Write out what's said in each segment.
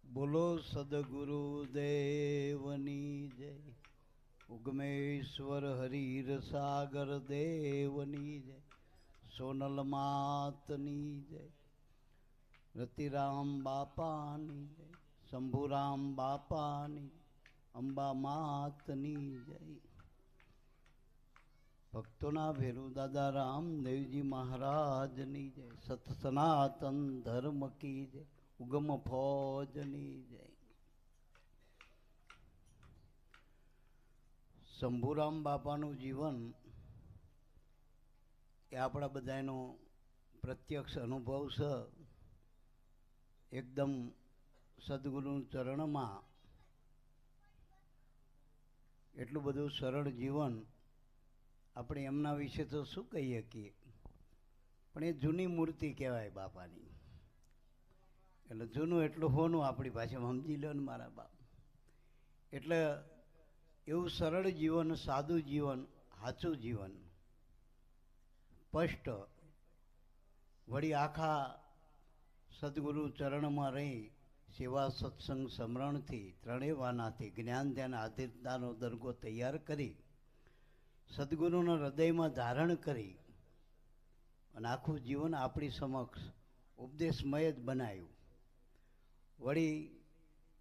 બોલો સદગુરુ દેવની જય. ઉગમેશ્વર હરીર સાગર દેવની જય. સોનલ માતની જય. રતિરામ બાપાની જય. શંભુરામ બાપાની, અંબા માતની જય. ભક્તોના ભેરુ દાદા રામદેવજી મહારાજની જય. સત સનાતન ધર્મ કી જય. ઉગમ ફોજની જય. શંભુરામ બાપાનું જીવન એ આપણા બધાનો પ્રત્યક્ષ અનુભવ છે. એકદમ સદગુરુ ચરણમાં એટલું બધું સરળ જીવન. આપણે એમના વિશે તો શું કહીએ કે, પણ એ જૂની મૂર્તિ કહેવાય બાપાની. એટલે જૂનું એટલું હોનું આપણી ભાષામાં સમજી લો ને મારા બાપ. એટલે એવું સરળ જીવન, સાદું જીવન, સાચું જીવન, સ્પષ્ટ. વળી આખા સદગુરુ ચરણમાં રહી સેવા સત્સંગ સ્મરણથી ત્રણેય વાનાથી જ્ઞાન ધ્યાન આધીરતાનો દરગો તૈયાર કરી સદગુરુના હૃદયમાં ધારણ કરી અને આખું જીવન આપણી સમક્ષ ઉપદેશમય જ બનાવ્યું. વળી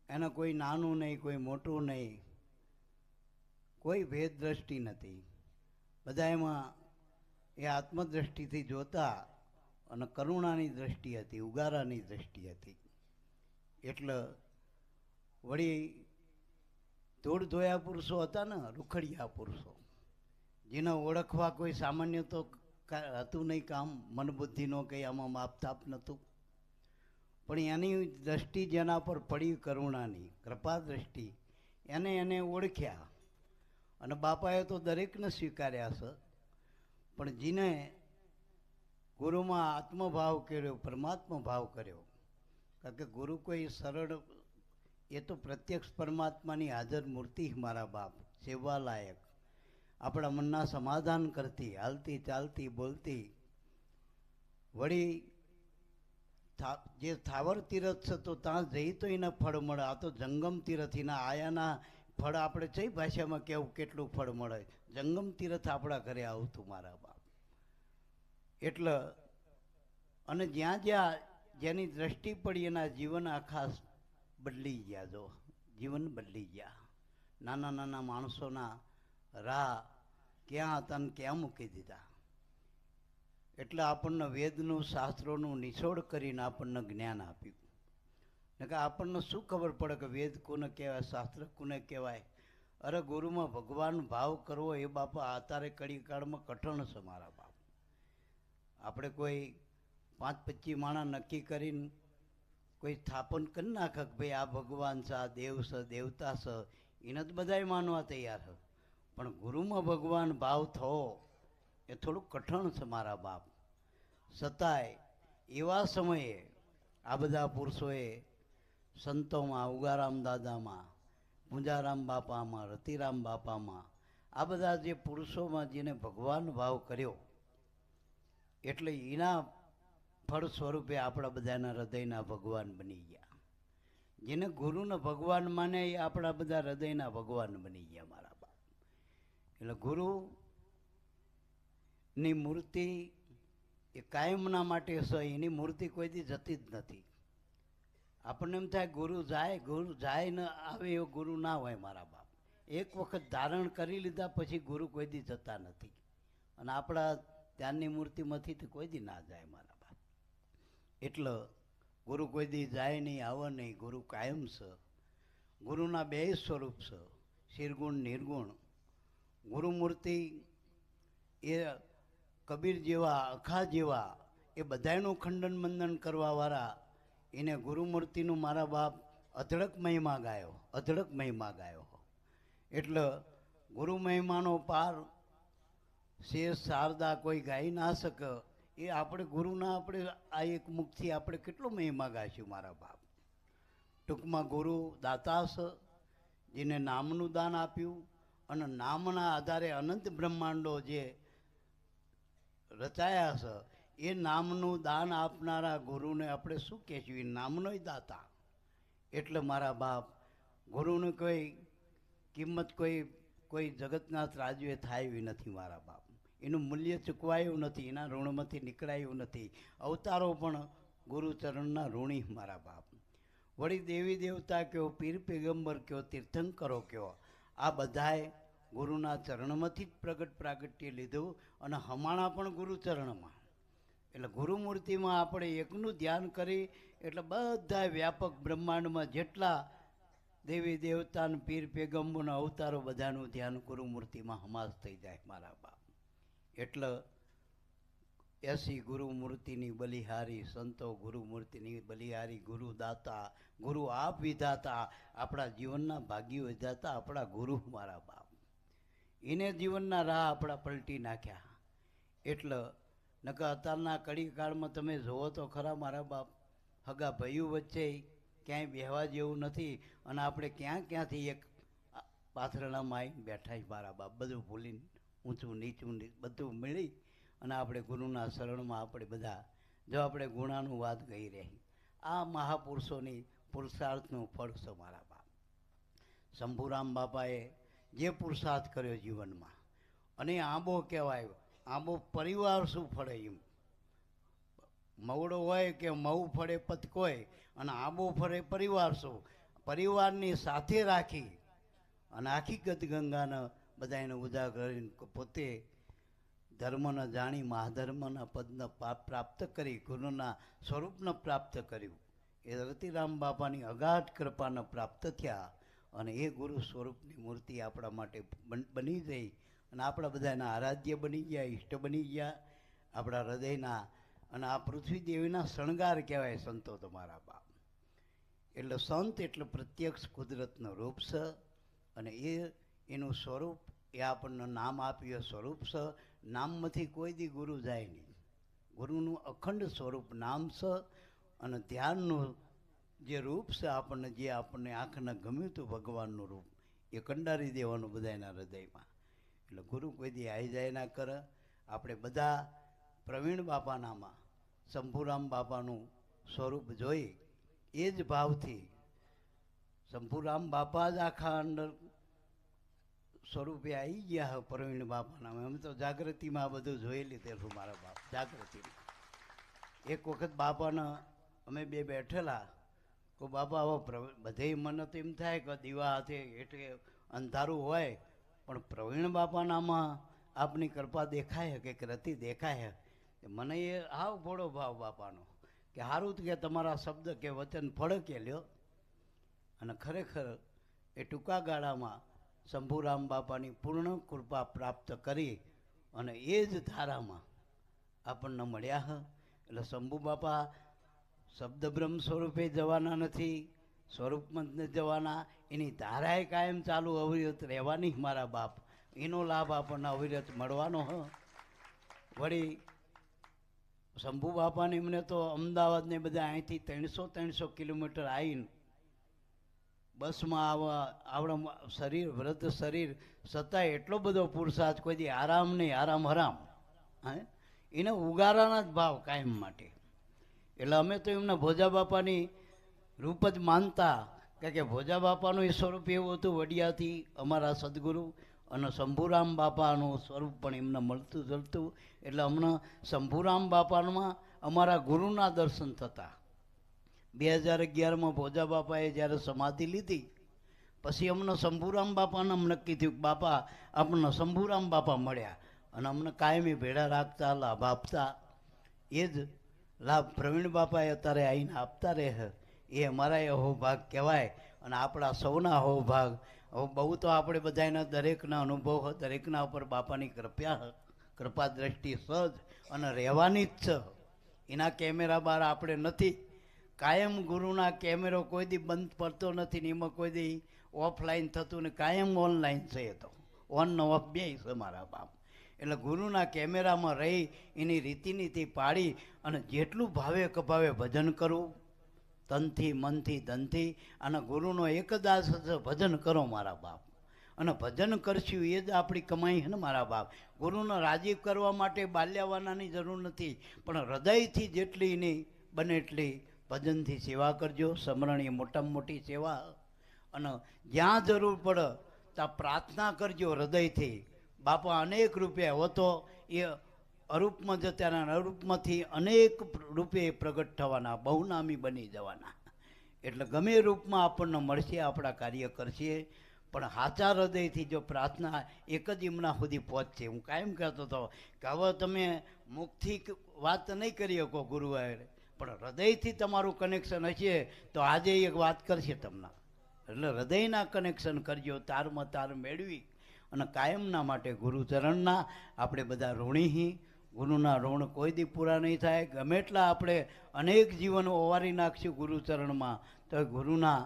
એને કોઈ નાનું નહીં, કોઈ મોટું નહીં, કોઈ ભેદ દ્રષ્ટિ નથી. બધા એમાં એ આત્મદ્રષ્ટિથી જોતા અને કરુણાની દ્રષ્ટિ હતી, ઉગારાની દ્રષ્ટિ હતી. એટલે વળી ધૂળ ધોયા પુરુષો હતા ને, રૂખડિયા પુરુષો, જેને ઓળખવા કોઈ સામાન્ય તો હતું નહીં કામ. મનબુદ્ધિનો કંઈ આમાં માપતાપ નહોતું. પણ એની દ્રષ્ટિ જેના પર પડી કરુણાની કૃપા દ્રષ્ટિ, એને ઓળખ્યા. અને બાપાએ તો દરેકને સ્વીકાર્યા છે. પણ જેને ગુરુમાં આત્મભાવ કર્યો, પરમાત્મા ભાવ કર્યો, કારણ કે ગુરુ કોઈ સરળ, એ તો પ્રત્યક્ષ પરમાત્માની હાજર મૂર્તિ મારા બાપ, સેવા લાયક, આપણા મનના સમાધાન કરતી, હાલતી ચાલતી બોલતી. વળી જે થાવર તીરથ છે તો ત્યાં જઈ તો એને ફળ મળે. આ તો જંગમ તીરથીના આયાના ફળ આપણે કઈ ભાષામાં કેવું કેટલું ફળ મળે. જંગમ તીરથ આપણા ઘરે આવતું મારા બાપ. એટલે અને જ્યાં જ્યાં જેની દ્રષ્ટિ પડી એના જીવન આખા બદલી ગયા. જો જીવન બદલી ગયા. નાના નાના માણસોના રાહ ક્યાં હતા ને ક્યાં મૂકી દીધા. એટલે આપણને વેદનું શાસ્ત્રોનું નિચોડ કરીને આપણને જ્ઞાન આપ્યું. ને કે આપણને શું ખબર પડે કે વેદ કોને કહેવાય, શાસ્ત્ર કોને કહેવાય. અરે ગુરુમાં ભગવાન ભાવ કરવો એ બાપા અત્યારે કડી કાળમાં કઠણ છે મારા બાપ. આપણે કોઈ 5-25 માણસ નક્કી કરીને કોઈ સ્થાપન કરી નાખે કે ભાઈ આ ભગવાન છે, આ દેવ છે, દેવતા છે, એને જ બધાય માનવા તૈયાર છે. પણ ગુરુમાં ભગવાન ભાવ થવો એ થોડુંક કઠણ છે મારા બાપ. છતાંય એવા સમયે આ બધા પુરુષોએ સંતોમાં, ઉગારામ દાદામાં, પૂંજારામ બાપામાં, રતિરામ બાપામાં, આ બધા જે પુરુષોમાં જેને ભગવાન ભાવ કર્યો, એટલે એના ફળ સ્વરૂપે આપણા બધાના હૃદયના ભગવાન બની ગયા. જેને ગુરુને ભગવાન માને એ આપણા બધા હૃદયના ભગવાન બની ગયા મારા બાપ. એટલે ગુરુની મૂર્તિ એ કાયમના માટે છે. એની મૂર્તિ કોઈથી જતી જ નથી. આપણને એમ થાય ગુરુ જાય ને આવે એવો ગુરુ ના હોય મારા બાપ. એક વખત ધારણ કરી લીધા પછી ગુરુ કોઈ દી જતા નથી. અને આપણા ત્યાંની મૂર્તિમાંથી કોઈ દી ના જાય મારા બાપ. એટલે ગુરુ કોઈ દી જાય નહીં, આવે નહીં. ગુરુ કાયમ છે. ગુરુના 2 સ્વરૂપ છે, શિરગુણ નિર્ગુણ. ગુરુમૂર્તિ એ કબીર જેવા, અખા જેવા, એ બધાયનું ખંડન મંદન કરવાવાળા, એને ગુરુમૂર્તિનું મારા બાપ અધડક મહિમા ગાયો, અધડક મહિમા ગાયો. એટલે ગુરુ મહિમાનો પાર શેષ શારદા કોઈ ગાઈ ના શકે. એ આપણે ગુરુના આપણે આ એક મુખથી આપણે કેટલો મહિમા ગાઈશું મારા બાપ. ટૂંકમાં ગુરુ દાતા છે, જેને નામનું દાન આપ્યું. અને નામના આધારે અનંત બ્રહ્માંડો જે રચાયા છે, એ નામનું દાન આપનારા ગુરુને આપણે શું કહેશું? એ નામનોય દાતા. એટલે મારા બાપ ગુરુની કોઈ કિંમત કોઈ જગતનાથ રાજુએ થાય એવી નથી મારા બાપ. એનું મૂલ્ય ચૂકવાયું નથી, એના ઋણમાંથી નીકળાયું નથી. અવતારો પણ ગુરુચરણના ઋણી મારા બાપ. વળી દેવી દેવતા કયો, પીર પેગંબર કયો, તીર્થંકરો કયો, આ બધાએ ગુરુના ચરણમાંથી જ પ્રાગટ્ય લીધું અને હમાણા પણ ગુરુચરણમાં. એટલે ગુરુમૂર્તિમાં આપણે એકનું ધ્યાન કરી એટલે બધા વ્યાપક બ્રહ્માંડમાં જેટલા દેવી દેવતા પીર પેગંબરના અવતારો બધાનું ધ્યાન ગુરુમૂર્તિમાં હમાસ થઈ જાય મારા બાપ. એટલે એસી ગુરુમૂર્તિની બલિહારી સંતો, ગુરુમૂર્તિની બલિહારી, ગુરુદાતા, ગુરુ આપ વિધાતા, આપણા જીવનના ભાગ્ય વિધાતા આપણા ગુરુ મારા બાપ. એને જીવનના રાહ આપણા પલટી નાખ્યા. એટલે નકર અત્યારના કડી કાળમાં તમે જુઓ તો ખરા મારા બાપ, હગા ભાઈઓ વચ્ચે ક્યાંય બેહવા જેવું નથી અને આપણે ક્યાંથી એક પાથરણામાં આવીને બેઠા મારા બાપ. બધું ભૂલીને ઊંચું નીચું બધું મળી અને આપણે ગુરુના શરણમાં આપણે બધા જો આપણે ગુણાનું વાત કહી રહી. આ મહાપુરુષોની પુરુષાર્થનું ફળ છે મારા બાપ. શંભુરામ બાપાએ જે પુરુષાર્થ કર્યો જીવનમાં, અને આંબો કહેવાય. આંબો પરિવાર શું ફળે એમ, મવડો હોય કે મઉ ફળે પતકોય અને આંબો ફળે પરિવાર શું. પરિવારની સાથે રાખી અને આખી ગદગંગાને બધાને ઉજાગર કરીને પોતે ધર્મને જાણી મહાધર્મના પદને પ્રાપ્ત કરી, ગુરુના સ્વરૂપને પ્રાપ્ત કર્યું. એ રતિરામ બાપાની અગાધ કૃપાને પ્રાપ્ત થયા અને એ ગુરુ સ્વરૂપની મૂર્તિ આપણા માટે બની ગઈ અને આપણા બધાના આરાધ્ય બની ગયા, ઈષ્ટ બની ગયા આપણા હૃદયના. અને આ પૃથ્વી દેવીના શણગાર કહેવાય સંતો તમારા બાપ. એટલે સંત એટલે પ્રત્યક્ષ કુદરતનું રૂપ છે અને એનું સ્વરૂપ એ આપણને નામ આપ્યું સ્વરૂપ છે. નામમાંથી કોઈ દી ગુરુ જાય નહીં. ગુરુનું અખંડ સ્વરૂપ નામ છે અને ધ્યાનનું જે રૂપ છે આપણને આંખને ગમ્યું હતું ભગવાનનું રૂપ એ કંડારી દેવાનું બધાના હૃદયમાં. એટલે ગુરુ કોઈ દી આવી જાય ના કરે. આપણે બધા પ્રવીણ બાપાનામાં શંભુરામ બાપાનું સ્વરૂપ જોઈ એ જ ભાવથી શંભુરામ બાપા જ આખા અંદર સ્વરૂપે આવી ગયા હે પ્રવીણ બાપાના. અમે તો જાગૃતિમાં આ બધું જોઈ લીધેલું મારા બાપ. જાગૃતિમાં એક વખત બાપાના અમે બે બેઠેલા તો બાપા હવે બધે મને તો એમ થાય કે દીવા હાથે એટલે અંધારું હોય પણ પ્રવીણ બાપાનામાં આપની કૃપા દેખાય કે રતિ દેખાય. મને એ હાવ ભોળો ભાવ બાપાનો કે સારું કે તમારા શબ્દ કે વચન ફળકે લ્યો. અને ખરેખર એ ટૂંકા ગાળામાં શંભુરામ બાપાની પૂર્ણ કૃપા પ્રાપ્ત કરી અને એ જ ધારામાં આપણને મળ્યા હ. એટલે શંભુ બાપા શબ્દબ્રહ્મ સ્વરૂપે જવાના નથી, સ્વરૂપમાં જ જવાના. એની ધારાએ કાયમ ચાલુ અવિરત રહેવાની મારા બાપ. એનો લાભ આપણને અવિરત મળવાનો હ. વળી શંભુ બાપાને એમને તો અમદાવાદને બધા અહીંથી 300 કિલોમીટર આવીને બસમાં આવડા શરીર વૃદ્ધ શરીર છતાંય એટલો બધો પુરુષાર્થ, કોઈ દી આરામ નહીં, આરામ હરામ. એને ઉગારાના જ ભાવ કાયમ માટે. એટલે અમે તો એમના ભોજા બાપાની રૂપ જ માનતા કે ભોજા બાપાનું એ સ્વરૂપ એવું હતું વડિયાથી અમારા સદગુરુ, અને શંભુરામ બાપાનું સ્વરૂપ પણ એમને મળતું જલતું. એટલે અમને શંભુરામ બાપામાં અમારા ગુરુના દર્શન થતા. 2011માં ભોજા બાપાએ જ્યારે સમાધિ લીધી પછી અમને શંભુરામ બાપાને નક્કી થયું કે બાપા આપણને શંભુરામ બાપા મળ્યા અને અમને કાયમી ભેળા રાખતા, લાભ આપતા. એ જ લાભ પ્રવીણ બાપાએ અત્યારે આવીને આપતા રહે. એ અમારા અહોભાગ કહેવાય અને આપણા સૌના અહોભાગ. હવે બહુ તો આપણે બધાના દરેકના અનુભવ, દરેકના ઉપર બાપાની કૃપા દ્રષ્ટિ સહજ અને રહેવાની જ છે. એના કેમેરા બહાર આપણે નથી. કાયમ ગુરુના કેમેરો કોઈ દી બંધ પડતો નથી ને એમાં કોઈ દી ઓફલાઈન થતું ને કાયમ ઓનલાઈન છે. એ તો ઓન ને ઓફ બે છે મારા બાપ. એટલે ગુરુના કેમેરામાં રહી એની રીતિનીતિ પાડી અને જેટલું ભાવે કભાવે ભજન કરવું, તનથી મનથી ધનથી. અને ગુરુનો એક દાસ છે, ભજન કરો મારા બાપ. અને ભજન કરશું એ જ આપણી કમાઈ છે ને મારા બાપ. ગુરુને રાજી કરવા માટે બાલ્યાવાનાની જરૂર નથી, પણ હૃદયથી જેટલી એની બને એટલી ભજનથી સેવા કરજો. સમરણ એ મોટામાં મોટી સેવા. અને જ્યાં જરૂર પડે ત્યાં પ્રાર્થના કરજો હૃદયથી. બાપા અનેક રૂપે હવે તો એ અરૂપમાં જતા અરૂપમાંથી અનેક રૂપે પ્રગટ થવાના, બહુનામી બની જવાના. એટલે ગમે રૂપમાં આપણને મળશે, આપણા કાર્ય કરશે, પણ સાચા હૃદયથી જો પ્રાર્થના એક જ હમણાં સુધી પહોંચશે. હું કાયમ કહેતો હતો કે હવે તમે મુખથી વાત નહીં કરી શકો ગુરુ હારે, પણ હૃદયથી તમારું કનેક્શન હશે તો આજે એક વાત કરશે તમને. એટલે હૃદયના કનેક્શન કરજો, તારમાં તાર મેળવી અને કાયમના માટે ગુરુચરણના આપણે બધા ઋણી. ગુરુના ઋણ કોઈ દી પૂરા નહીં થાય. ગમે એટલા આપણે અનેક જીવનો ઓવારી નાખશું ગુરુચરણમાં, તો ગુરુના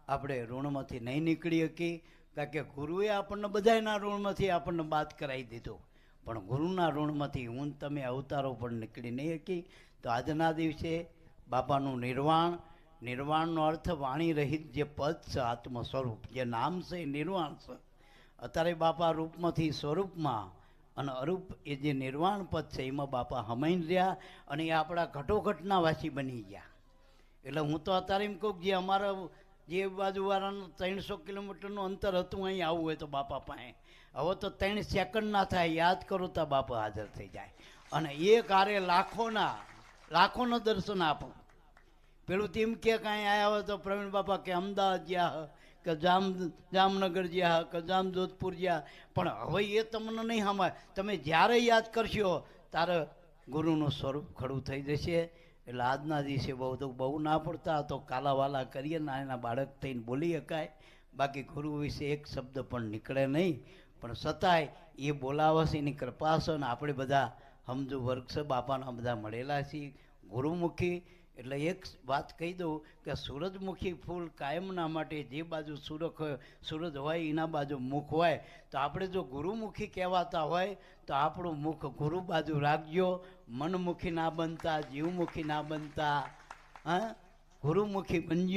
આપણે ઋણમાંથી નહીં નીકળી શકી. કારણ કે ગુરુએ આપણને બધાના ઋણમાંથી આપણને બાદ કરાવી દીધો, પણ ગુરુના ઋણમાંથી હું તમે અવતારો પણ નીકળી નહીં શકી. તો આજના દિવસે બાપાનું નિર્વાણ, નિર્વાણનો અર્થ વાણી રહિત જે પદ છે, આત્મ સ્વરૂપ જે નામ છે એ નિર્વાણ છે. અત્યારે બાપા રૂપમાંથી સ્વરૂપમાં અને અરૂપ એ જે નિર્વાણ પદ છે એમાં બાપા હમાઈને રહ્યા અને એ આપણા ઘટોઘટના વાસી બની ગયા. એટલે હું તો અત્યારે એમ કહું જે અમારા જે બાજુવાળાનું 300 કિલોમીટરનું અંતર હતું અહીં આવવું હોય તો બાપા પાસે હવે તો 3 સેકન્ડ ના થાય, યાદ કરો તો બાપા હાજર થઈ જાય. અને એ કાર્ય લાખોનો દર્શન આપો. પેલું તેમ કે કાંઈ આવ્યા હોય તો પ્રવીણ બાપા કે અમદાવાદ ગયા, કે જામનગર ગયા, કે જામજોધપુર ગયા, પણ હવે એ તમને નહીં સાંભળે. તમે જ્યારે યાદ કરશો ત્યારે ગુરુનું સ્વરૂપ ખડું થઈ જશે. એટલે આજના દિવસે બહુ ના પડતા તો કાલાવાલા કરીએ ને એના બાળક થઈને બોલી શકાય. બાકી ગુરુ વિશે એક શબ્દ પણ નીકળે નહીં, પણ છતાંય એ બોલાવે છે એની કૃપા છે. ને આપણે બધા સમજુ વર્ગ છે, બાપાના બધા મળેલા છીએ ગુરુમુખી. એટલે એક વાત કહી દઉં કે સૂરજમુખી ફૂલ કાયમના માટે જે બાજુ સૂરજ હોય એના બાજુ મુખ હોય, તો આપણે જો ગુરુમુખી કહેવાતા હોય તો આપણું મુખ ગુરુ બાજુ રાખજો. મનમુખી ના બનતા, જીવમુખી ના બનતા, હા ગુરુમુખી બનજો.